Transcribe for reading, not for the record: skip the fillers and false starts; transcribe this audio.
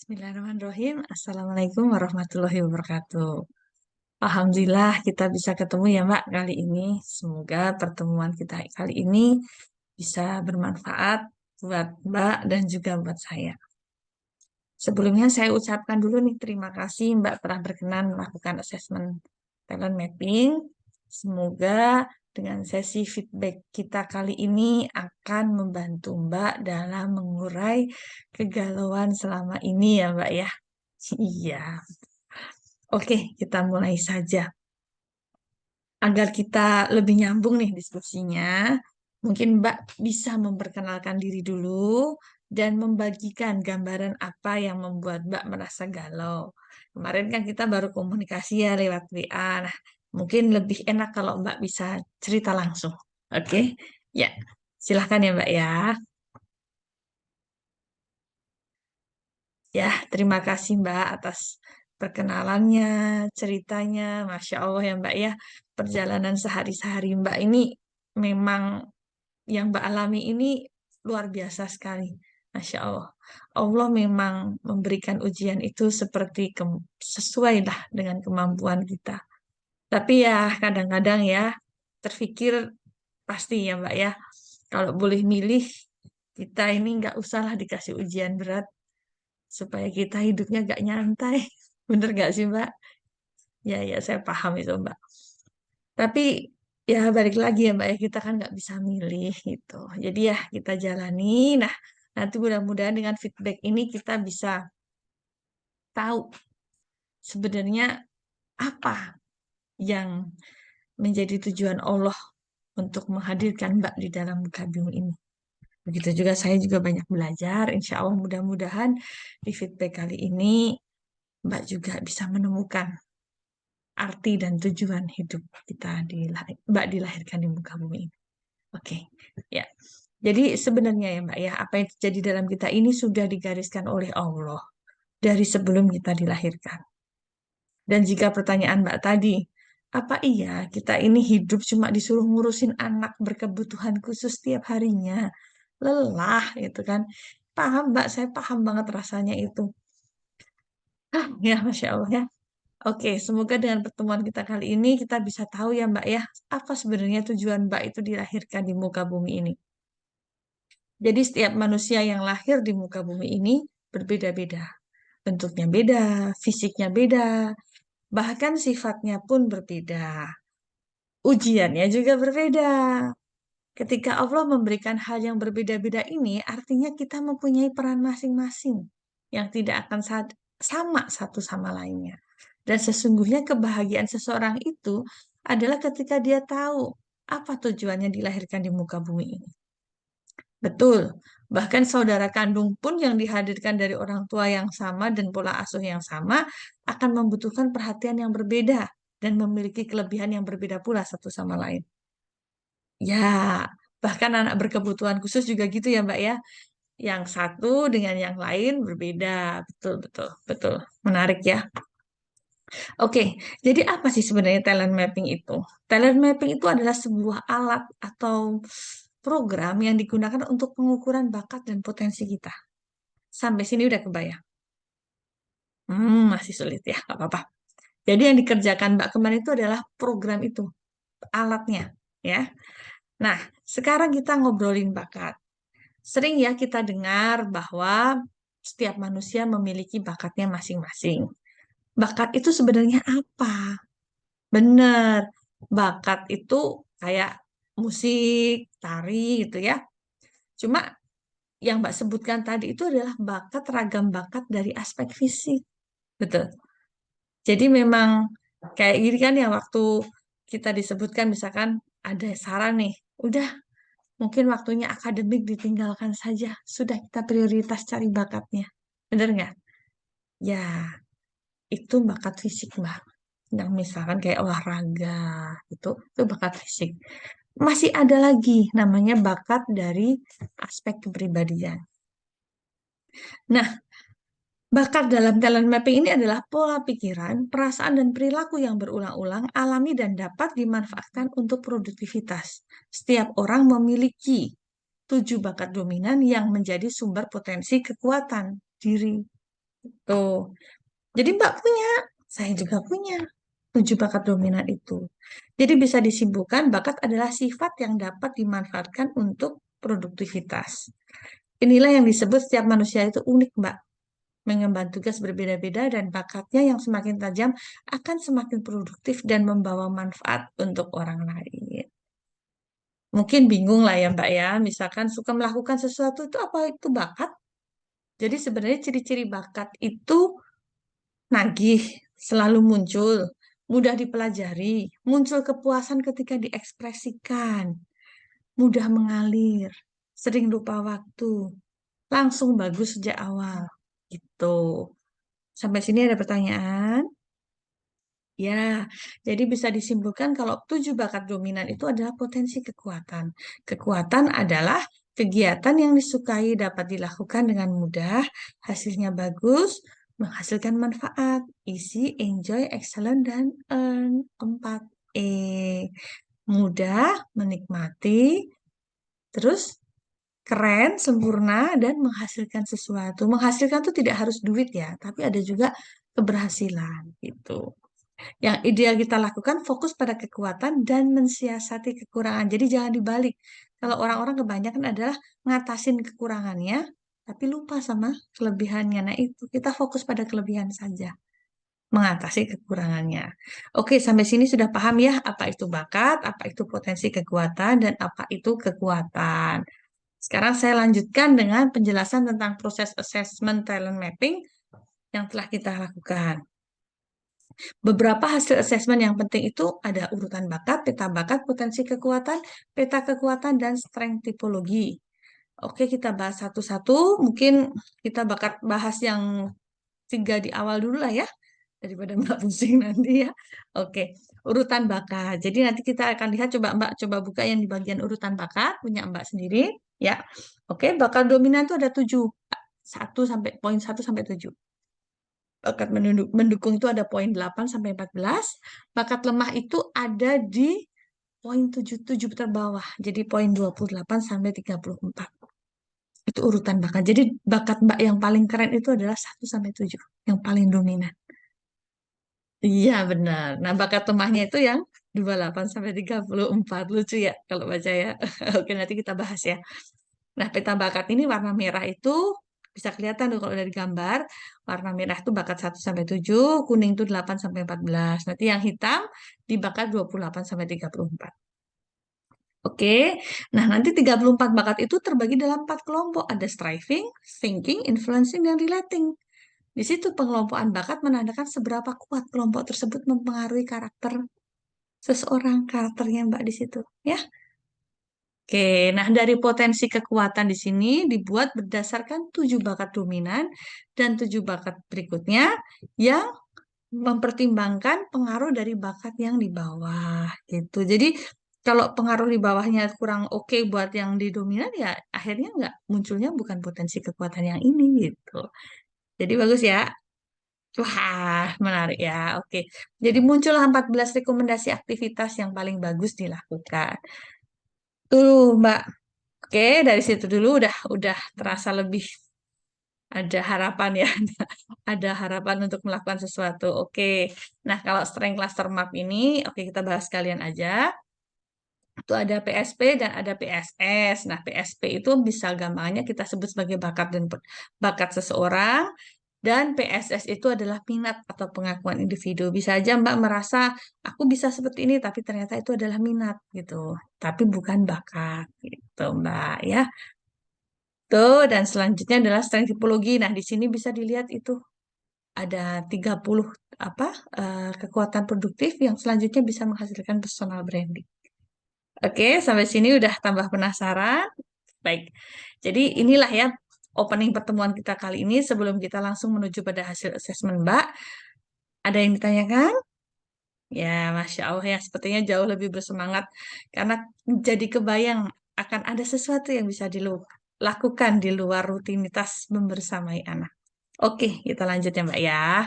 Bismillahirrahmanirrahim. Assalamualaikum warahmatullahi wabarakatuh. Alhamdulillah kita bisa ketemu ya Mbak kali ini. Semoga pertemuan kita kali ini bisa bermanfaat buat Mbak dan juga buat saya. Sebelumnya saya ucapkan dulu nih terima kasih Mbak telah berkenan melakukan asesmen talent mapping. Semoga dengan sesi feedback kita kali ini akan membantu Mbak dalam mengurai kegalauan selama ini ya Mbak ya. Iya. Oke, kita mulai saja. Agar kita lebih nyambung nih diskusinya, mungkin Mbak bisa memperkenalkan diri dulu dan membagikan gambaran apa yang membuat Mbak merasa galau. Kemarin kan kita baru komunikasi ya lewat WA. Nah, mungkin lebih enak kalau Mbak bisa cerita langsung. Oke? Ya, silahkan ya Mbak ya. Ya, terima kasih Mbak atas perkenalannya, ceritanya. Masya Allah ya Mbak ya, perjalanan sehari-hari Mbak ini memang yang Mbak alami ini luar biasa sekali. Masya Allah. Allah memang memberikan ujian itu seperti sesuai lah dengan kemampuan kita. Tapi ya kadang-kadang ya terfikir pasti ya Mbak ya, kalau boleh milih kita ini nggak usahlah dikasih ujian berat supaya kita hidupnya gak nyantai. Bener gak sih, Mbak? Ya, ya, saya paham itu, Mbak. Tapi ya balik lagi ya, Mbak, ya kita kan nggak bisa milih gitu. Jadi ya kita jalani. Nah, nanti mudah-mudahan dengan feedback ini kita bisa tahu sebenarnya apa yang menjadi tujuan Allah untuk menghadirkan Mbak di dalam muka bumi ini. Begitu juga saya juga banyak belajar. Insya Allah mudah-mudahan di feedback kali ini Mbak juga bisa menemukan arti dan tujuan hidup kita Mbak dilahirkan di muka bumi ini. Oke, ya. Jadi sebenarnya ya Mbak ya, apa yang terjadi dalam kita ini sudah digariskan oleh Allah dari sebelum kita dilahirkan. Dan jika pertanyaan Mbak tadi, apa iya kita ini hidup cuma disuruh ngurusin anak berkebutuhan khusus tiap harinya? Lelah gitu kan. Paham Mbak, saya paham banget rasanya itu. Ya, Masya Allah ya. Oke, semoga dengan pertemuan kita kali ini kita bisa tahu ya Mbak ya, apa sebenarnya tujuan Mbak itu dilahirkan di muka bumi ini. Jadi setiap manusia yang lahir di muka bumi ini berbeda-beda. Bentuknya beda, fisiknya beda, bahkan sifatnya pun berbeda. Ujiannya juga berbeda. Ketika Allah memberikan hal yang berbeda-beda ini, artinya kita mempunyai peran masing-masing yang tidak akan sama satu sama lainnya. Dan sesungguhnya kebahagiaan seseorang itu adalah ketika dia tahu apa tujuannya dilahirkan di muka bumi ini. Betul, bahkan saudara kandung pun yang dihadirkan dari orang tua yang sama dan pola asuh yang sama akan membutuhkan perhatian yang berbeda dan memiliki kelebihan yang berbeda pula satu sama lain. Ya, bahkan anak berkebutuhan khusus juga gitu ya, Mbak ya. Yang satu dengan yang lain berbeda. Betul, betul, betul. Menarik ya. Oke, jadi apa sih sebenarnya talent mapping itu? Talent mapping itu adalah sebuah alat atau program yang digunakan untuk pengukuran bakat dan potensi kita. Sampai sini udah kebayang? Masih sulit ya, nggak apa-apa. Jadi yang dikerjakan Mbak kemarin itu adalah program itu, alatnya, ya. Nah, sekarang kita ngobrolin bakat. Sering ya kita dengar bahwa setiap manusia memiliki bakatnya masing-masing. Bakat itu sebenarnya apa? Bener, bakat itu kayak musik, tari gitu ya. Cuma yang Mbak sebutkan tadi itu adalah bakat, ragam bakat dari aspek fisik. Betul. Jadi memang kayak gini kan ya waktu kita disebutkan misalkan ada saran nih, udah mungkin waktunya akademik ditinggalkan saja, sudah kita prioritas cari bakatnya. Bener nggak? Ya, itu bakat fisik Mbak. Yang misalkan kayak olahraga, itu bakat fisik. Masih ada lagi namanya bakat dari aspek kepribadian. Nah, bakat dalam talent mapping ini adalah pola pikiran, perasaan, dan perilaku yang berulang-ulang, alami, dan dapat dimanfaatkan untuk produktivitas. Setiap orang memiliki 7 bakat dominan yang menjadi sumber potensi kekuatan diri. Tuh. Jadi Mbak punya, saya juga punya 7 bakat dominan itu. Jadi bisa disimpulkan bakat adalah sifat yang dapat dimanfaatkan untuk produktivitas. Inilah yang disebut setiap manusia itu unik, Mbak. Mengemban tugas berbeda-beda dan bakatnya yang semakin tajam akan semakin produktif dan membawa manfaat untuk orang lain. Mungkin bingung lah ya Mbak ya, misalkan suka melakukan sesuatu itu apa itu bakat? Jadi sebenarnya ciri-ciri bakat itu nagih, selalu muncul, mudah dipelajari, muncul kepuasan ketika diekspresikan, mudah mengalir, sering lupa waktu, langsung bagus sejak awal. Gitu. Sampai sini ada pertanyaan? Ya, jadi bisa disimpulkan kalau 7 bakat dominan itu adalah potensi kekuatan. Kekuatan adalah kegiatan yang disukai dapat dilakukan dengan mudah, hasilnya bagus, menghasilkan manfaat, easy, enjoy, excellent, dan earn. 4E. Mudah, menikmati, terus keren, sempurna, dan menghasilkan sesuatu. Menghasilkan itu tidak harus duit ya, tapi ada juga keberhasilan gitu. Yang ideal kita lakukan fokus pada kekuatan dan mensiasati kekurangan. Jadi jangan dibalik. Kalau orang-orang kebanyakan adalah ngatasin kekurangannya, tapi lupa sama kelebihannya. Nah itu, kita fokus pada kelebihan saja. Mengatasi kekurangannya. Oke, sampai sini sudah paham ya apa itu bakat, apa itu potensi kekuatan, dan apa itu kekuatan. Sekarang saya lanjutkan dengan penjelasan tentang proses assessment talent mapping yang telah kita lakukan. Beberapa hasil asesmen yang penting itu ada urutan bakat, peta bakat, potensi kekuatan, peta kekuatan, dan strength tipologi. Oke, kita bahas satu-satu. Mungkin kita bahas yang 3 di awal dulu lah ya, daripada Mbak pusing nanti ya. Oke, urutan bakat. Jadi nanti kita akan lihat, coba Mbak coba buka yang di bagian urutan bakat, punya Mbak sendiri. Ya, oke, bakat dominan itu ada 7. 1 sampai 7. Bakat mendukung itu ada poin 8 sampai 14. Bakat lemah itu ada di poin 77 terbawah. Jadi poin 28 sampai 34. Itu urutan bakat. Jadi bakat Mbak yang paling keren itu adalah 1 sampai 7, yang paling dominan. Iya, benar. Nah, bakat lemahnya itu yang 28 sampai 34. Lucu ya kalau baca ya. Oke, nanti kita bahas ya. Nah, peta bakat ini warna merah itu bisa kelihatan tuh kalau dari gambar. Warna merah itu bakat 1 sampai 7, kuning itu 8 sampai 14. Nanti yang hitam di bakat 28 sampai 34. Oke. Nah, nanti 34 bakat itu terbagi dalam 4 kelompok. Ada striving, thinking, influencing, dan relating. Di situ pengelompokan bakat menandakan seberapa kuat kelompok tersebut mempengaruhi karakter seseorang, karakternya Mbak di situ, ya. Oke, nah dari potensi kekuatan di sini dibuat berdasarkan 7 bakat dominan dan 7 bakat berikutnya yang mempertimbangkan pengaruh dari bakat yang di bawah gitu. Jadi kalau pengaruh di bawahnya kurang oke buat yang di dominan ya akhirnya nggak munculnya bukan potensi kekuatan yang ini gitu. Jadi bagus ya. Wah, menarik ya. Oke. Jadi muncullah 14 rekomendasi aktivitas yang paling bagus dilakukan. Tuh, Mbak. Oke, dari situ dulu udah terasa lebih ada harapan ya, ada harapan untuk melakukan sesuatu. Oke, nah kalau strength cluster map ini, oke kita bahas kalian aja. Itu ada PSP dan ada PSS. Nah, PSP itu bisa gampangnya kita sebut sebagai bakat dan bakat seseorang. Dan PSS itu adalah minat atau pengakuan individu. Bisa aja Mbak merasa aku bisa seperti ini, tapi ternyata itu adalah minat gitu. Tapi bukan bakat gitu Mbak ya. Tuh, dan selanjutnya adalah strength typology. Nah, di sini bisa dilihat itu ada 30 apa kekuatan produktif yang selanjutnya bisa menghasilkan personal branding. Oke, sampai sini udah tambah penasaran. Baik. Jadi inilah ya opening pertemuan kita kali ini sebelum kita langsung menuju pada hasil asesmen, Mbak. Ada yang ditanyakan? Ya, Masya Allah ya, sepertinya jauh lebih bersemangat karena jadi kebayang akan ada sesuatu yang bisa dilakukan di luar rutinitas membersamai anak. Oke, kita lanjut ya Mbak ya.